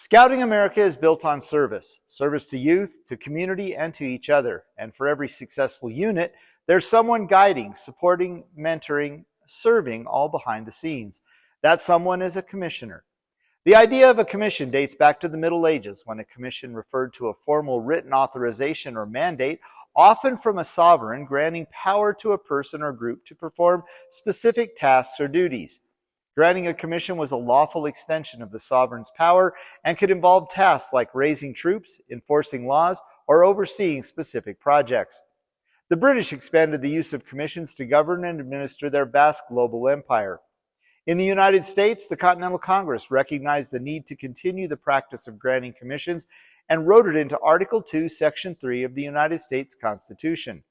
Scouting America is built on service to youth, to community, and to each other. And for every successful unit, there's someone guiding, supporting, mentoring, serving, all behind the scenes. That someone is a commissioner. The idea of a commission dates back to the Middle Ages, when a commission referred to a formal written authorization or mandate, often from a sovereign, granting power to a person or group to perform specific tasks or duties. Granting a commission was a lawful extension of the sovereign's power and could involve tasks like raising troops, enforcing laws, or overseeing specific projects. The British expanded the use of commissions to govern and administer their vast global empire. In the United States, the Continental Congress recognized the need to continue the practice of granting commissions and wrote it into Article 2, Section 3 of the United States Constitution.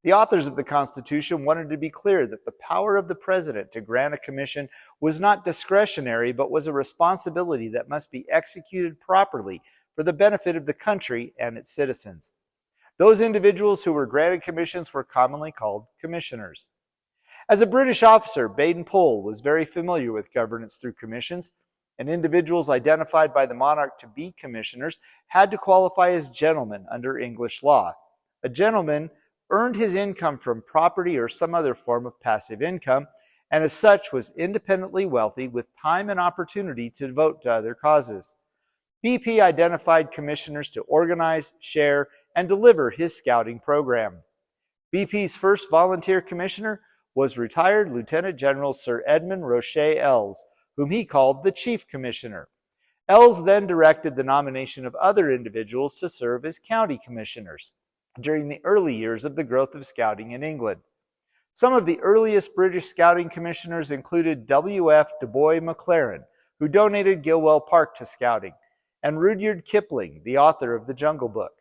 The authors of the Constitution wanted to be clear that the power of the President to grant a commission was not discretionary, but was a responsibility that must be executed properly for the benefit of the country and its citizens. Those individuals who were granted commissions were commonly called commissioners. As a British officer, Baden-Powell was very familiar with governance through commissions, and individuals identified by the monarch to be commissioners had to qualify as gentlemen under English law. A gentleman earned his income from property or some other form of passive income, and as such was independently wealthy with time and opportunity to devote to other causes. BP identified commissioners to organize, share, and deliver his scouting program. BP's first volunteer commissioner was retired Lieutenant General Sir Edmund Roche Ells, whom he called the Chief Commissioner. Ells then directed the nomination of other individuals to serve as county commissioners during the early years of the growth of scouting in England. Some of the earliest British scouting commissioners included W.F. Du Bois McLaren, who donated Gilwell Park to scouting, and Rudyard Kipling, the author of The Jungle Book.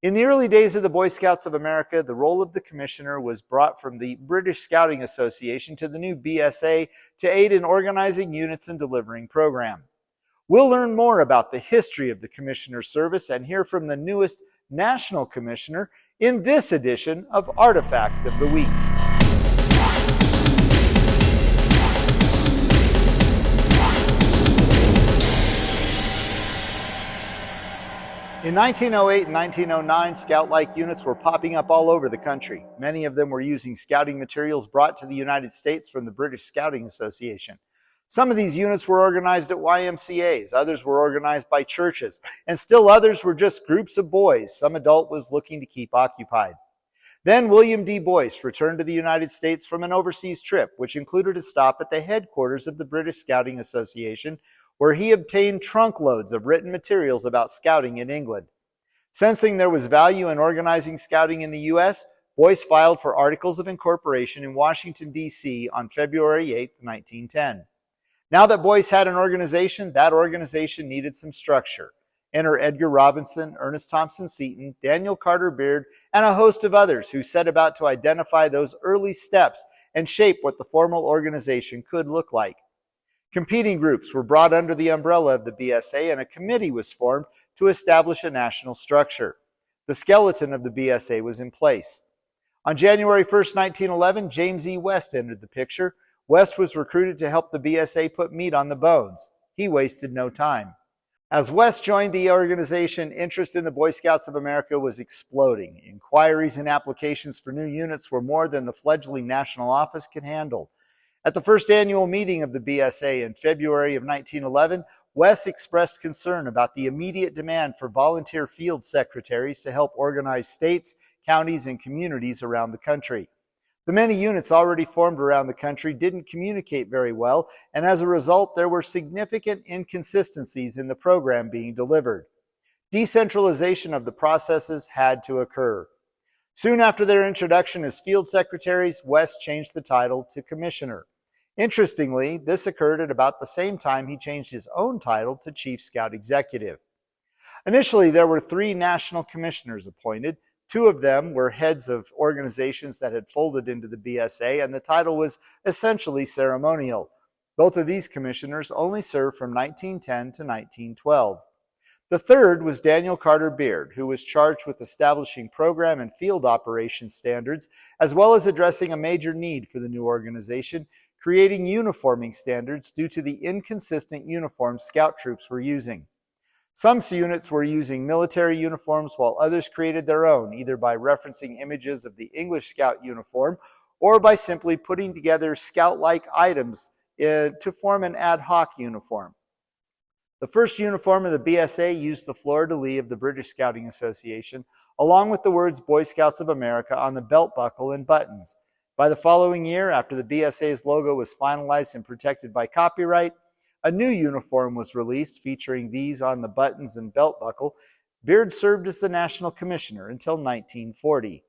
In the early days of the Boy Scouts of America, the role of the commissioner was brought from the British Scouting Association to the new BSA to aid in organizing units and delivering program. We'll learn more about the history of the commissioner service and hear from the newest national commissioner in this edition of Artifact of the Week. In 1908 and 1909, Scout-like units were popping up all over the country. Many of them were using scouting materials brought to the United States from the British Scouting Association. Some of these units were organized at YMCAs, others were organized by churches, and still others were just groups of boys some adult was looking to keep occupied. Then William D. Boyce returned to the United States from an overseas trip, which included a stop at the headquarters of the British Scouting Association, where he obtained trunkloads of written materials about scouting in England. Sensing there was value in organizing scouting in the U.S., Boyce filed for Articles of Incorporation in Washington, D.C. on February 8, 1910. Now that Boyce had an organization, that organization needed some structure. Enter Edgar Robinson, Ernest Thompson Seton, Daniel Carter Beard, and a host of others who set about to identify those early steps and shape what the formal organization could look like. Competing groups were brought under the umbrella of the BSA, and a committee was formed to establish a national structure. The skeleton of the BSA was in place. On January 1, 1911, James E. West entered the picture. West was recruited to help the BSA put meat on the bones. He wasted no time. As West joined the organization, interest in the Boy Scouts of America was exploding. Inquiries and applications for new units were more than the fledgling national office could handle. At the first annual meeting of the BSA in February of 1911, West expressed concern about the immediate demand for volunteer field secretaries to help organize states, counties, and communities around the country. The many units already formed around the country didn't communicate very well, and as a result, there were significant inconsistencies in the program being delivered. Decentralization of the processes had to occur. Soon after their introduction as field secretaries, West changed the title to commissioner. Interestingly, this occurred at about the same time he changed his own title to Chief Scout Executive. Initially, there were 3 national commissioners appointed. 2 of them were heads of organizations that had folded into the BSA, and the title was essentially ceremonial. Both of these commissioners only served from 1910 to 1912. The third was Daniel Carter Beard, who was charged with establishing program and field operations standards, as well as addressing a major need for the new organization, creating uniforming standards due to the inconsistent uniforms scout troops were using. Some units were using military uniforms while others created their own, either by referencing images of the English Scout uniform or by simply putting together Scout-like items to form an ad hoc uniform. The first uniform of the BSA used the fleur-de-lis of the British Scouting Association, along with the words Boy Scouts of America on the belt buckle and buttons. By the following year, after the BSA's logo was finalized and protected by copyright, a new uniform was released featuring these on the buttons and belt buckle. Beard served as the National Commissioner until 1940.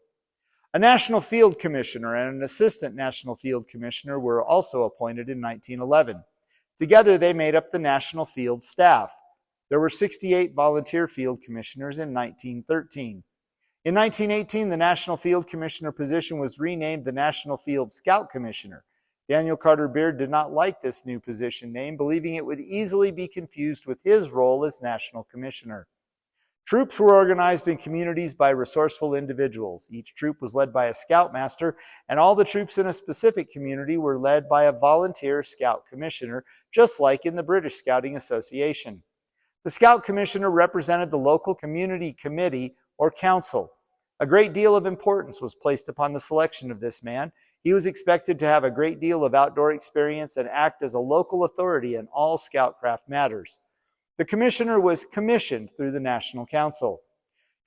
A National Field Commissioner and an Assistant National Field Commissioner were also appointed in 1911. Together, they made up the National Field Staff. There were 68 volunteer field commissioners in 1913. In 1918, the National Field Commissioner position was renamed the National Field Scout Commissioner. Daniel Carter Beard did not like this new position name, believing it would easily be confused with his role as National Commissioner. Troops were organized in communities by resourceful individuals. Each troop was led by a Scoutmaster, and all the troops in a specific community were led by a volunteer Scout Commissioner, just like in the British Scouting Association. The Scout Commissioner represented the local community committee or council. A great deal of importance was placed upon the selection of this man. He was expected to have a great deal of outdoor experience and act as a local authority in all Scoutcraft matters. The commissioner was commissioned through the National Council.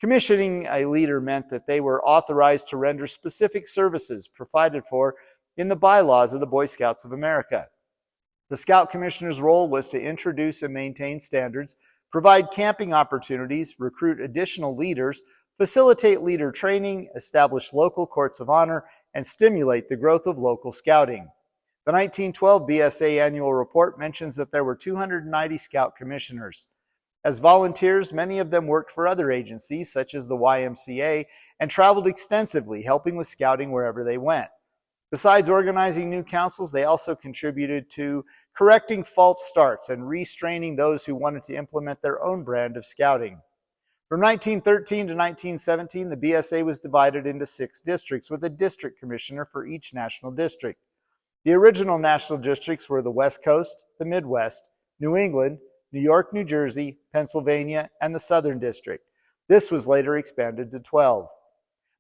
Commissioning a leader meant that they were authorized to render specific services provided for in the bylaws of the Boy Scouts of America. The Scout Commissioner's role was to introduce and maintain standards, provide camping opportunities, recruit additional leaders, facilitate leader training, establish local courts of honor, and stimulate the growth of local scouting. The 1912 BSA annual report mentions that there were 290 Scout Commissioners. As volunteers, many of them worked for other agencies, such as the YMCA, and traveled extensively, helping with scouting wherever they went. Besides organizing new councils, they also contributed to correcting false starts and restraining those who wanted to implement their own brand of scouting. From 1913 to 1917, the BSA was divided into 6 districts with a district commissioner for each national district. The original national districts were the West Coast, the Midwest, New England, New York, New Jersey, Pennsylvania, and the Southern District. This was later expanded to 12.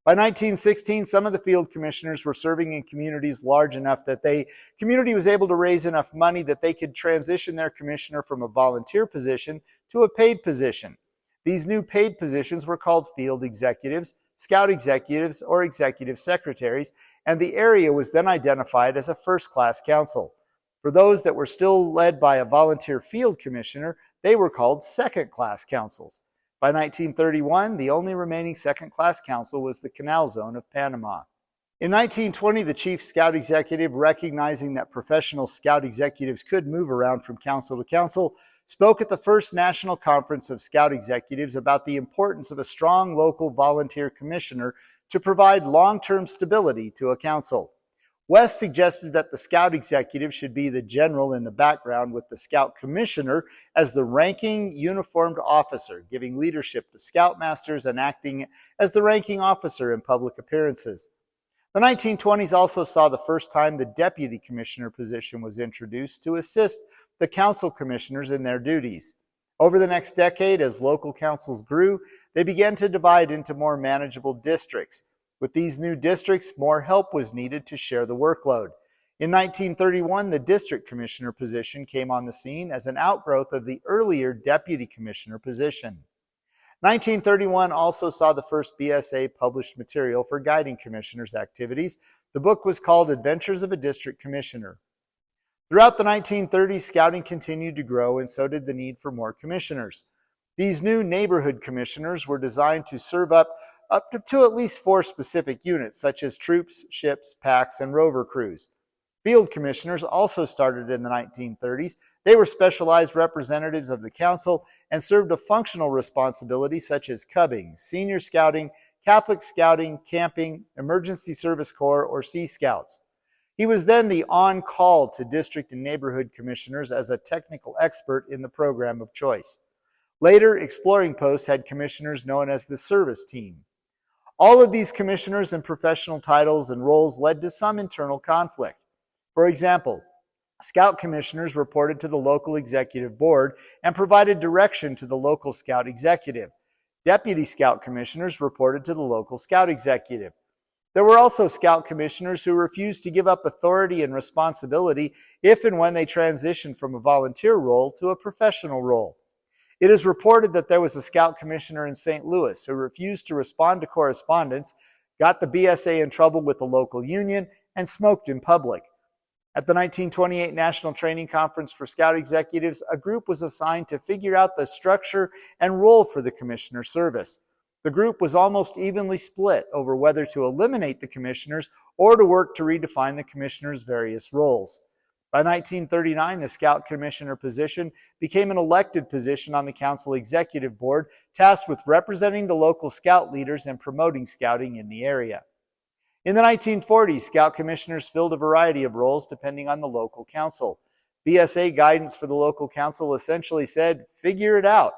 By 1916, some of the field commissioners were serving in communities large enough that the community was able to raise enough money that they could transition their commissioner from a volunteer position to a paid position. These new paid positions were called field executives, scout executives, or executive secretaries, and the area was then identified as a first-class council. For those that were still led by a volunteer field commissioner, they were called second-class councils. By 1931, the only remaining second-class council was the Canal Zone of Panama. In 1920, the chief scout executive, recognizing that professional scout executives could move around from council to council, spoke at the first National Conference of Scout Executives about the importance of a strong local volunteer commissioner to provide long-term stability to a council. West suggested that the scout executive should be the general in the background, with the scout commissioner as the ranking uniformed officer, giving leadership to scoutmasters and acting as the ranking officer in public appearances. The 1920s also saw the first time the deputy commissioner position was introduced to assist the council commissioners in their duties. Over the next decade, as local councils grew, they began to divide into more manageable districts. With these new districts, more help was needed to share the workload. In 1931, the district commissioner position came on the scene as an outgrowth of the earlier deputy commissioner position. 1931 also saw the first BSA published material for guiding commissioners' activities. The book was called Adventures of a District Commissioner. Throughout the 1930s, scouting continued to grow, and so did the need for more commissioners. These new neighborhood commissioners were designed to serve up to at least 4 specific units, such as troops, ships, packs, and rover crews. Field commissioners also started in the 1930s. They were specialized representatives of the council and served a functional responsibility such as cubbing, senior scouting, Catholic scouting, camping, emergency service corps, or Sea Scouts. He was then the on-call to district and neighborhood commissioners as a technical expert in the program of choice. Later, exploring posts had commissioners known as the service team. All of these commissioners and professional titles and roles led to some internal conflict. For example, Scout commissioners reported to the local executive board and provided direction to the local Scout executive. Deputy Scout commissioners reported to the local Scout executive. There were also Scout commissioners who refused to give up authority and responsibility if and when they transitioned from a volunteer role to a professional role. It is reported that there was a Scout commissioner in St. Louis who refused to respond to correspondence, got the BSA in trouble with the local union, and smoked in public. At the 1928 National Training Conference for Scout Executives, a group was assigned to figure out the structure and role for the commissioner service. The group was almost evenly split over whether to eliminate the commissioners or to work to redefine the commissioners' various roles. By 1939, the Scout Commissioner position became an elected position on the Council Executive Board, tasked with representing the local Scout leaders and promoting Scouting in the area. In the 1940s, Scout Commissioners filled a variety of roles depending on the local council. BSA guidance for the local council essentially said, figure it out.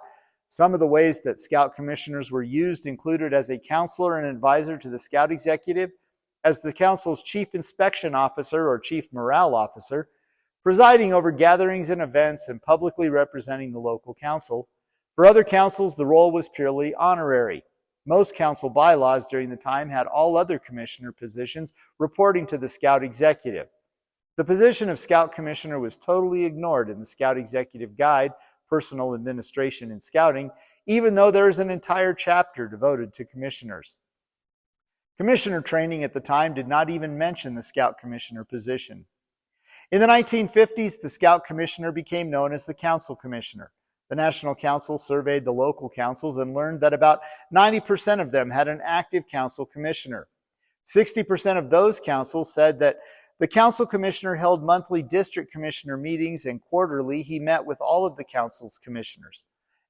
Some of the ways that Scout Commissioners were used included as a counselor and advisor to the Scout Executive, as the council's Chief Inspection Officer or Chief Morale Officer, presiding over gatherings and events and publicly representing the local council. For other councils, the role was purely honorary. Most council bylaws during the time had all other commissioner positions reporting to the Scout Executive. The position of Scout Commissioner was totally ignored in the Scout Executive Guide, Personal Administration in Scouting, even though there is an entire chapter devoted to commissioners. Commissioner training at the time did not even mention the Scout Commissioner position. In the 1950s, the Scout Commissioner became known as the Council Commissioner. The National Council surveyed the local councils and learned that about 90% of them had an active council commissioner. 60% of those councils said that the council commissioner held monthly district commissioner meetings, and quarterly he met with all of the council's commissioners.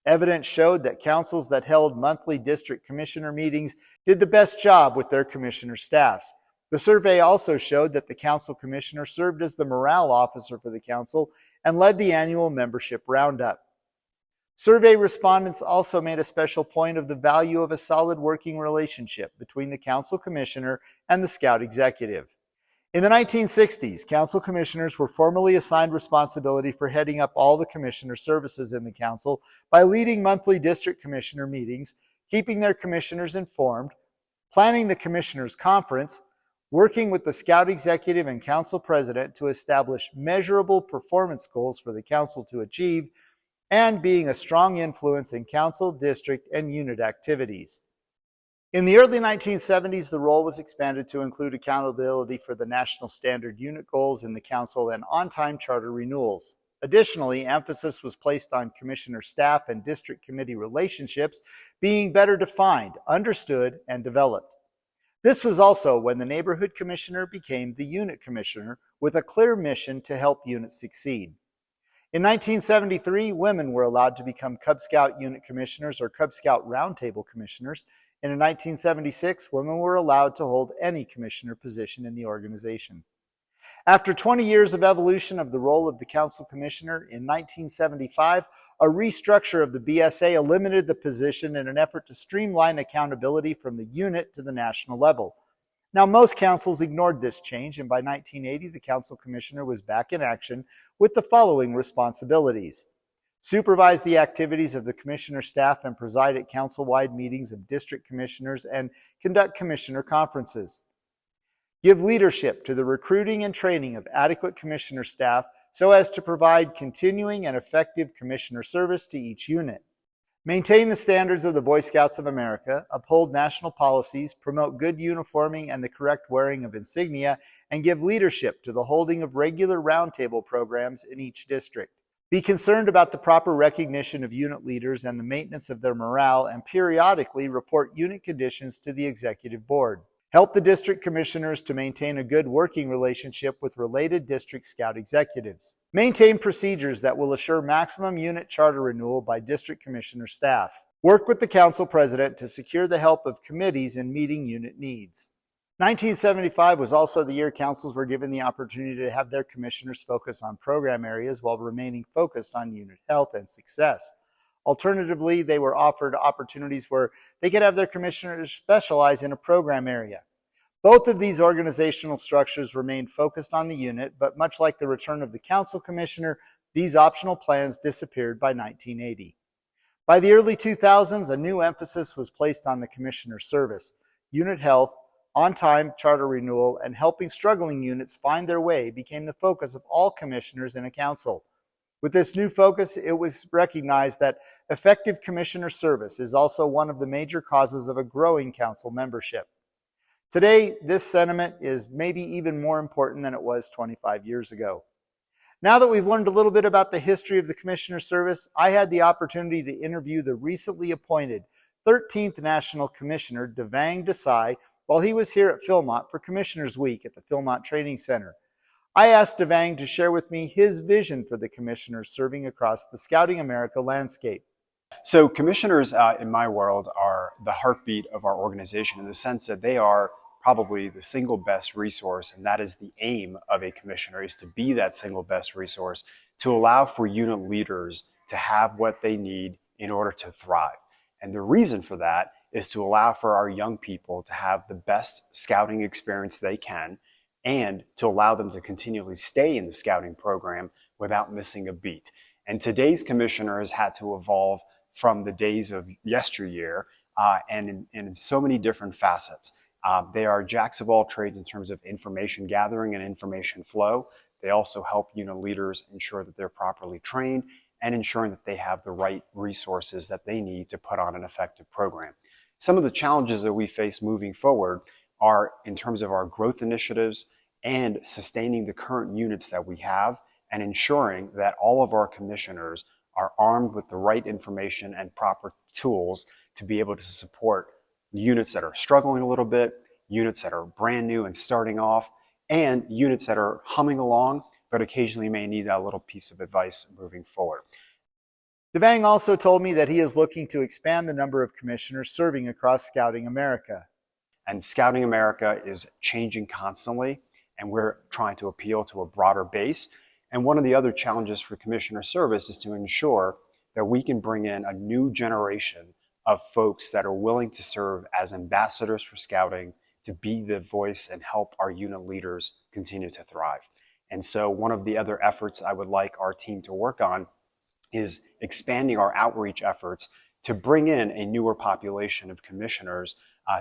Evidence showed that councils that held monthly district commissioner meetings did the best job with their commissioner staffs. The survey also showed that the council commissioner served as the morale officer for the council and led the annual membership roundup. Survey respondents also made a special point of the value of a solid working relationship between the council commissioner and the Scout executive. In the 1960s, council commissioners were formally assigned responsibility for heading up all the commissioner services in the council by leading monthly district commissioner meetings, keeping their commissioners informed, planning the commissioners' conference, working with the Scout executive and council president to establish measurable performance goals for the council to achieve, and being a strong influence in council, district, and unit activities. In the early 1970s, the role was expanded to include accountability for the national standard unit goals in the council and on-time charter renewals. Additionally, emphasis was placed on commissioner staff and district committee relationships being better defined, understood, and developed. This was also when the neighborhood commissioner became the unit commissioner with a clear mission to help units succeed. In 1973, women were allowed to become Cub Scout unit commissioners or Cub Scout roundtable commissioners, and in 1976, women were allowed to hold any commissioner position in the organization. After 20 years of evolution of the role of the council commissioner, in 1975, a restructure of the BSA eliminated the position in an effort to streamline accountability from the unit to the national level. Now, most councils ignored this change, and by 1980, the council commissioner was back in action with the following responsibilities: supervise the activities of the commissioner staff and preside at council-wide meetings of district commissioners and conduct commissioner conferences. Give leadership to the recruiting and training of adequate commissioner staff so as to provide continuing and effective commissioner service to each unit. Maintain the standards of the Boy Scouts of America, uphold national policies, promote good uniforming and the correct wearing of insignia, and give leadership to the holding of regular roundtable programs in each district. Be concerned about the proper recognition of unit leaders and the maintenance of their morale, and periodically report unit conditions to the executive board. Help the district commissioners to maintain a good working relationship with related district Scout executives. Maintain procedures that will assure maximum unit charter renewal by district commissioner staff. Work with the council president to secure the help of committees in meeting unit needs. 1975 was also the year councils were given the opportunity to have their commissioners focus on program areas while remaining focused on unit health and success. Alternatively, they were offered opportunities where they could have their commissioners specialize in a program area. Both of these organizational structures remained focused on the unit, but much like the return of the council commissioner, these optional plans disappeared by 1980. By the early 2000s, a new emphasis was placed on the commissioner's service, unit health, on-time charter renewal, and helping struggling units find their way became the focus of all commissioners in a council. With this new focus, it was recognized that effective commissioner service is also one of the major causes of a growing council membership. Today, this sentiment is maybe even more important than it was 25 years ago. Now that we've learned a little bit about the history of the Commissioner Service, I had the opportunity to interview the recently appointed 13th National Commissioner, Devang Desai, while he was here at Philmont for Commissioners Week at the Philmont Training Center. I asked Devang to share with me his vision for the commissioners serving across the Scouting America landscape. So commissioners in my world are the heartbeat of our organization in the sense that they are probably the single best resource, and that is the aim of a commissioner, is to be that single best resource to allow for unit leaders to have what they need in order to thrive. And the reason for that is to allow for our young people to have the best scouting experience they can and to allow them to continually stay in the scouting program without missing a beat. And today's commissioners had to evolve from the days of yesteryear and in so many different facets. They are jacks of all trades in terms of information gathering and information flow. They also help unit leaders ensure that they're properly trained and ensuring that they have the right resources that they need to put on an effective program. Some of the challenges that we face moving forward are in terms of our growth initiatives and sustaining the current units that we have and ensuring that all of our commissioners are armed with the right information and proper tools to be able to support units that are struggling a little bit, units that are brand new and starting off, and units that are humming along, but occasionally may need that little piece of advice moving forward. Devang also told me that he is looking to expand the number of commissioners serving across Scouting America. And Scouting America is changing constantly, and we're trying to appeal to a broader base. And one of the other challenges for commissioner service is to ensure that we can bring in a new generation of folks that are willing to serve as ambassadors for scouting, to be the voice and help our unit leaders continue to thrive. And so one of the other efforts I would like our team to work on is expanding our outreach efforts to bring in a newer population of commissioners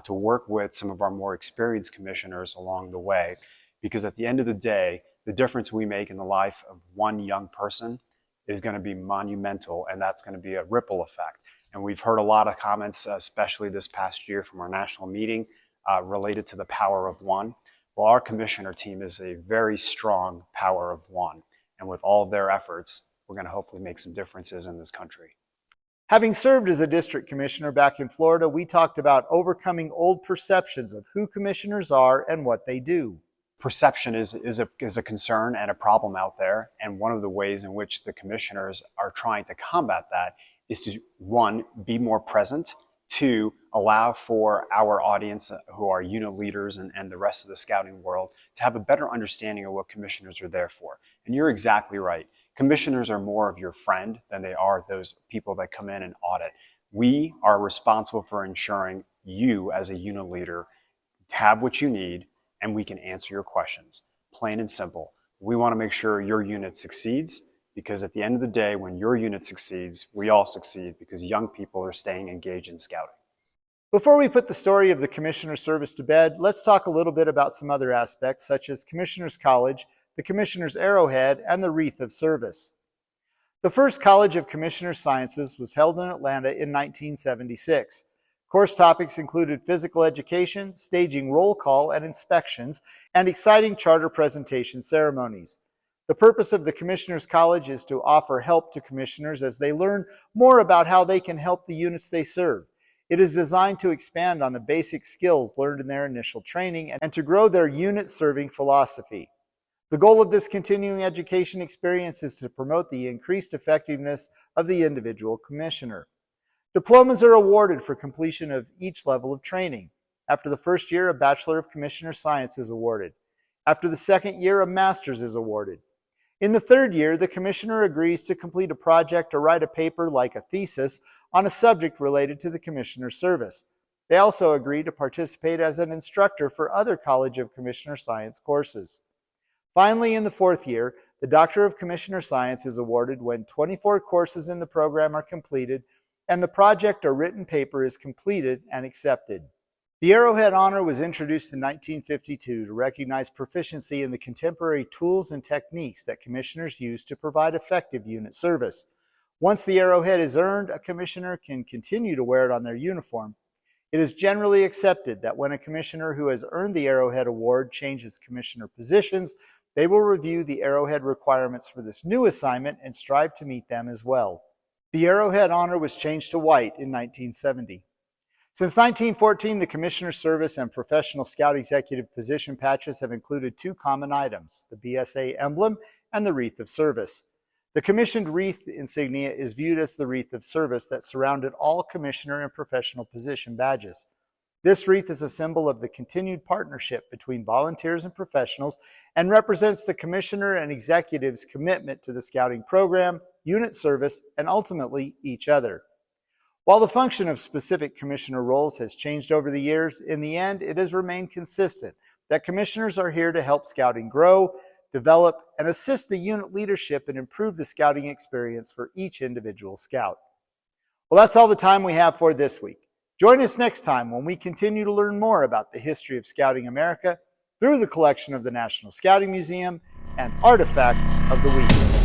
to work with some of our more experienced commissioners along the way. Because at the end of the day, the difference we make in the life of one young person is going to be monumental, and that's going to be a ripple effect. And we've heard a lot of comments, especially this past year from our national meeting, related to the power of one. Well, our commissioner team is a very strong power of one. And with all of their efforts, we're going to hopefully make some differences in this country. Having served as a district commissioner back in Florida, we talked about overcoming old perceptions of who commissioners are and what they do. Perception is a concern and a problem out there. And one of the ways in which the commissioners are trying to combat that is to, one, be more present, two, allow for our audience who are unit leaders and the rest of the scouting world to have a better understanding of what commissioners are there for. And you're exactly right. Commissioners are more of your friend than they are those people that come in and audit. We are responsible for ensuring you as a unit leader have what you need and we can answer your questions. Plain and simple. We want to make sure your unit succeeds, because at the end of the day, when your unit succeeds, we all succeed because young people are staying engaged in scouting. Before we put the story of the Commissioner Service to bed, let's talk a little bit about some other aspects such as Commissioner's College, the Commissioner's Arrowhead, and the Wreath of Service. The first College of Commissioner Sciences was held in Atlanta in 1976. Course topics included physical education, staging roll call and inspections, and exciting charter presentation ceremonies. The purpose of the Commissioners College is to offer help to commissioners as they learn more about how they can help the units they serve. It is designed to expand on the basic skills learned in their initial training and to grow their unit serving philosophy. The goal of this continuing education experience is to promote the increased effectiveness of the individual commissioner. Diplomas are awarded for completion of each level of training. After the first year, a Bachelor of Commissioner Science is awarded. After the second year, a Master's is awarded. In the third year, the commissioner agrees to complete a project or write a paper like a thesis on a subject related to the commissioner's service. They also agreed to participate as an instructor for other College of Commissioner Science courses. Finally, in the fourth year, the Doctor of Commissioner Science is awarded when 24 courses in the program are completed and the project or written paper is completed and accepted. The Arrowhead Honor was introduced in 1952 to recognize proficiency in the contemporary tools and techniques that commissioners use to provide effective unit service. Once the Arrowhead is earned, a commissioner can continue to wear it on their uniform. It is generally accepted that when a commissioner who has earned the Arrowhead Award changes commissioner positions, they will review the Arrowhead requirements for this new assignment and strive to meet them as well. The Arrowhead Honor was changed to white in 1970. Since 1914, the Commissioner Service and Professional Scout Executive position patches have included two common items, the BSA emblem and the Wreath of Service. The commissioned wreath insignia is viewed as the wreath of service that surrounded all commissioner and professional position badges. This wreath is a symbol of the continued partnership between volunteers and professionals and represents the commissioner and executive's commitment to the scouting program, unit service, and ultimately each other. While the function of specific commissioner roles has changed over the years, in the end it has remained consistent that commissioners are here to help scouting grow, develop, and assist the unit leadership and improve the scouting experience for each individual scout. Well, that's all the time we have for this week. Join us next time when we continue to learn more about the history of Scouting America through the collection of the National Scouting Museum and Artifact of the Week.